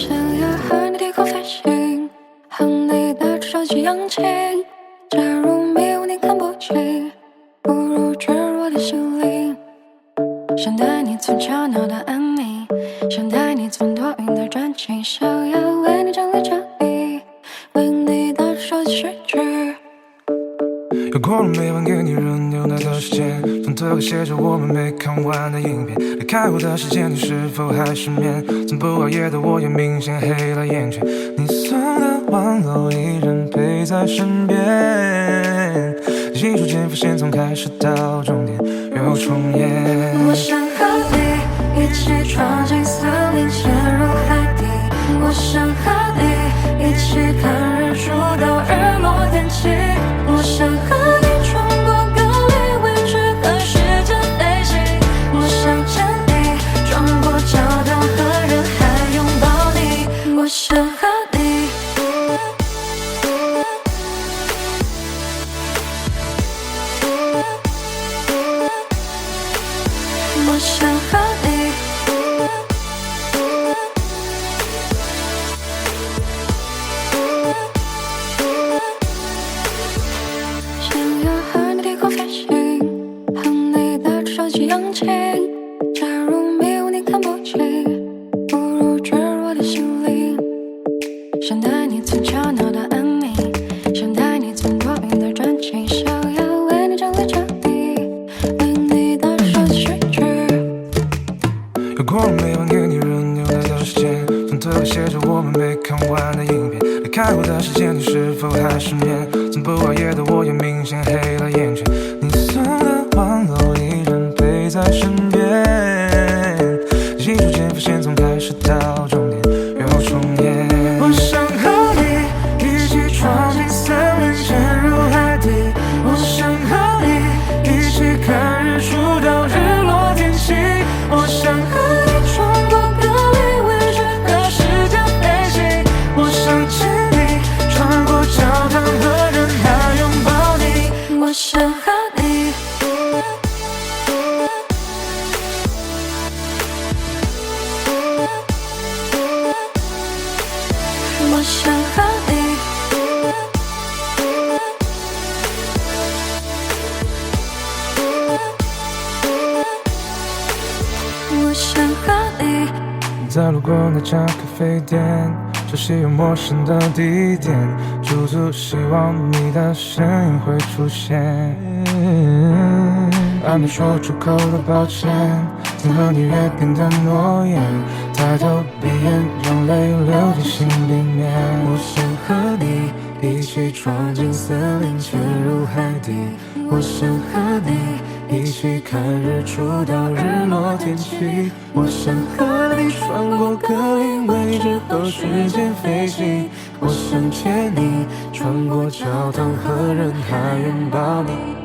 想要和你低空飞行，和你的手机扬起。假如没有你看不清，不如坠入我的心灵。想带你从吵闹到安宁，想带你从多云到转晴，想要为你整理整理，为你的手机睡去。又过了每晚给你热牛奶的时间，从特写写着我们没看完的影片。离开我的时间，你是否还失眠？从不熬夜的我也明显黑了眼圈。你送的玩偶依然陪在身边，记住间伏线从开始到终点又重演。我想和你一起闯进森林，潜入海底。我想和你一起看日出到日落天晴。我想和你穿过隔离位置和时间飞行。我想牵你穿过教堂和人海拥抱你。我想和你，我想和你，想要和你低空飞行，和你的手机扬起。假如没有你看不清，不如坠入我的心灵。想带你从吵闹到安宁，想带你从多云到转晴，想要为你整理整理，为你的手机睡去。又过了每晚给你热牛奶的时间，从特写写着我们没看完的影片。离开我的时间，你是否还失眠？从不熬夜的我也明显黑了眼圈。你送的玩偶依然陪在身边，记住间伏线从开始到终点又重演。我想和你一起闯进森林，潜入海底。我想和你一起看日出到日落天晴。我想和你穿过隔离位置和时间飞行。我想牵你穿过教堂和人海拥抱你。我想和你，我想和你，我想和你。在路过那家咖啡店，熟悉又陌生的地点，驻足希望你的身影会出现。还没说出口的抱歉，曾和你约定的诺言，抬头闭眼，让泪流进心里面。我想和你一起闯进森林，潜入海底。我想和你一起看日出到日落天晴。我想和你穿过隔离位置和时间飞行。我想牵你穿过教堂和人海拥抱你。